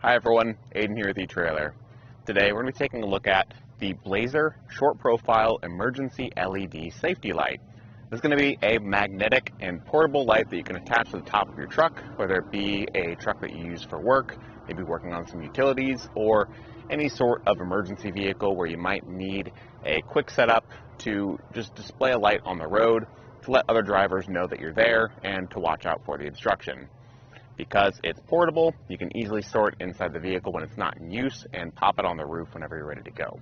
Hi everyone, Aiden here with etrailer. Today we're going to be taking a look at the Blazer Short Profile Emergency LED Safety Light. This is going to be a magnetic and portable light that you can attach to the top of your truck, whether it be a truck that you use for work, maybe working on some utilities, or any sort of emergency vehicle where you might need a quick setup to just display a light on the road to let other drivers know that you're there and to watch out for the obstruction. Because it's portable, you can easily store it inside the vehicle when it's not in use and pop it on the roof whenever you're ready to go.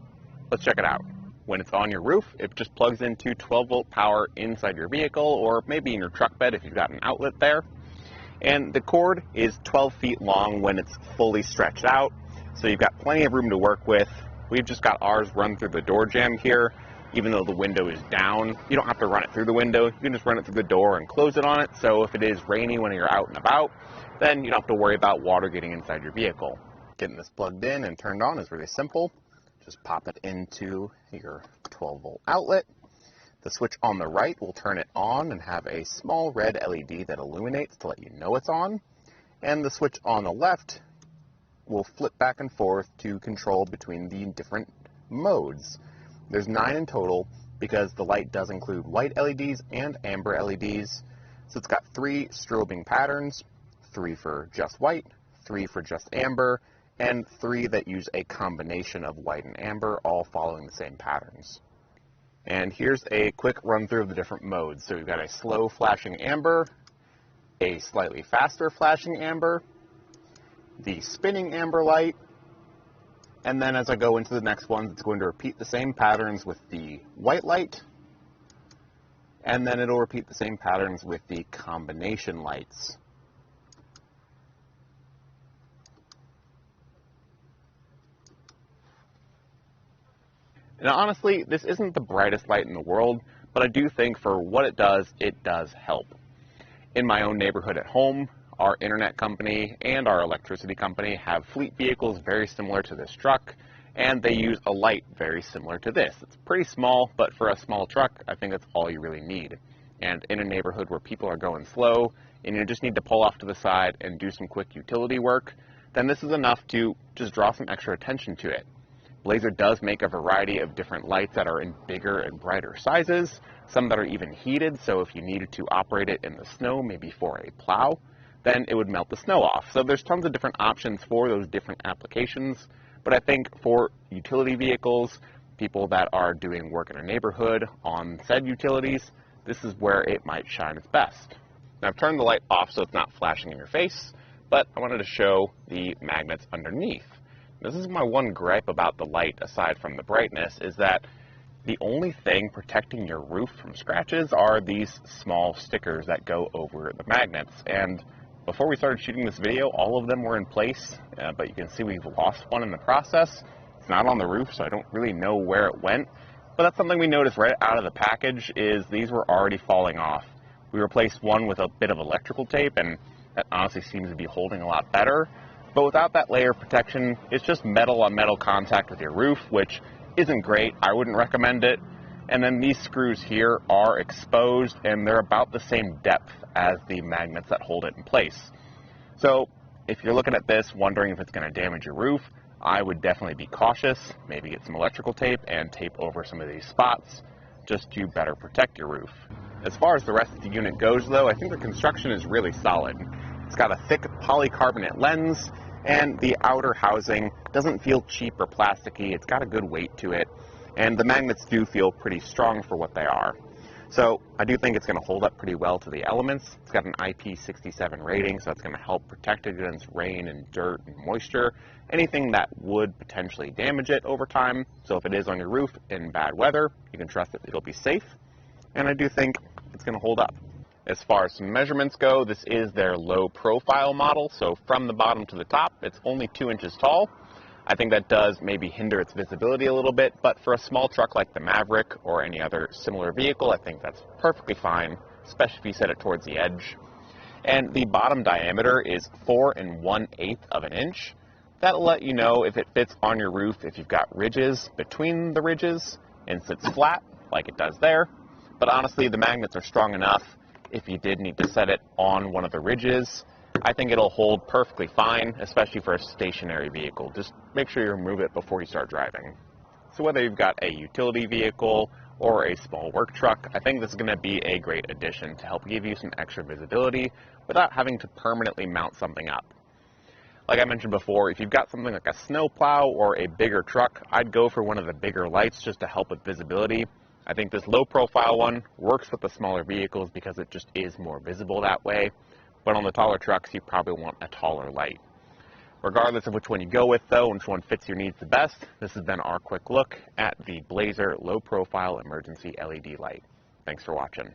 Let's check it out. When it's on your roof, it just plugs into 12-volt power inside your vehicle or maybe in your truck bed if you've got an outlet there. And the cord is 12 feet long when it's fully stretched out, so you've got plenty of room to work with. We've just got ours run through the door jamb here. Even though the window is down, you don't have to run it through the window. You can just run it through the door and close it on it. So if it is rainy when you're out and about, then you don't have to worry about water getting inside your vehicle. Getting this plugged in and turned on is really simple. Just pop it into your 12-volt outlet. The switch on the right will turn it on and have a small red LED that illuminates to let you know it's on. And the switch on the left will flip back and forth to control between the different modes. There's 9 in total because the light does include white LEDs and amber LEDs. So it's got 3 strobing patterns, 3 for just white, 3 for just amber, and 3 that use a combination of white and amber, all following the same patterns. And here's a quick run through of the different modes. So we've got a slow flashing amber, a slightly faster flashing amber, the spinning amber light, and then as I go into the next ones, it's going to repeat the same patterns with the white light, and then it'll repeat the same patterns with the combination lights. Now honestly, this isn't the brightest light in the world, but I do think for what it does help. In my own neighborhood at home, our internet company and our electricity company have fleet vehicles very similar to this truck, and they use a light very similar to this. It's pretty small, but for a small truck, I think that's all you really need. And in a neighborhood where people are going slow, and you just need to pull off to the side and do some quick utility work, then this is enough to just draw some extra attention to it. Blazer does make a variety of different lights that are in bigger and brighter sizes, some that are even heated, so if you needed to operate it in the snow, maybe for a plow, then it would melt the snow off. So there's tons of different options for those different applications, but I think for utility vehicles, people that are doing work in a neighborhood on said utilities, this is where it might shine its best. Now I've turned the light off so it's not flashing in your face, but I wanted to show the magnets underneath. This is my one gripe about the light, aside from the brightness, is that the only thing protecting your roof from scratches are these small stickers that go over the magnets. And before we started shooting this video, all of them were in place, but you can see we've lost one in the process. It's not on the roof, so I don't really know where it went. But that's something we noticed right out of the package, is these were already falling off. We replaced one with a bit of electrical tape, and that honestly seems to be holding a lot better. But without that layer of protection, it's just metal on metal contact with your roof, which isn't great. I wouldn't recommend it. And then these screws here are exposed, and they're about the same depth as the magnets that hold it in place. So if you're looking at this wondering if it's going to damage your roof, I would definitely be cautious. Maybe get some electrical tape and tape over some of these spots just to better protect your roof. As far as the rest of the unit goes, though, I think the construction is really solid. It's got a thick polycarbonate lens, and the outer housing doesn't feel cheap or plasticky. It's got a good weight to it, and the magnets do feel pretty strong for what they are. So I do think it's going to hold up pretty well to the elements. It's got an IP67 rating, so it's going to help protect it against rain and dirt and moisture, anything that would potentially damage it over time. So if it is on your roof in bad weather, you can trust that it'll be safe, and I do think it's going to hold up. As far as some measurements go, this is their low profile model, so from the bottom to the top, it's only 2 inches tall. I think that does maybe hinder its visibility a little bit, but for a small truck like the Maverick or any other similar vehicle, I think that's perfectly fine, especially if you set it towards the edge. And the bottom diameter is 4 1/8 of an inch. That'll let you know if it fits on your roof, if you've got ridges between the ridges and sits flat, like it does there. But honestly, the magnets are strong enough if you did need to set it on one of the ridges, I think it'll hold perfectly fine, especially for a stationary vehicle. Just make sure you remove it before you start driving. So whether you've got a utility vehicle or a small work truck, I think this is going to be a great addition to help give you some extra visibility without having to permanently mount something up. Like I mentioned before, if you've got something like a snowplow or a bigger truck, I'd go for one of the bigger lights just to help with visibility. I think this low profile one works with the smaller vehicles because it just is more visible that way. But on the taller trucks, you probably want a taller light. Regardless of which one you go with, though, and which one fits your needs the best, this has been our quick look at the Blazer Low Profile Emergency LED Light. Thanks for watching.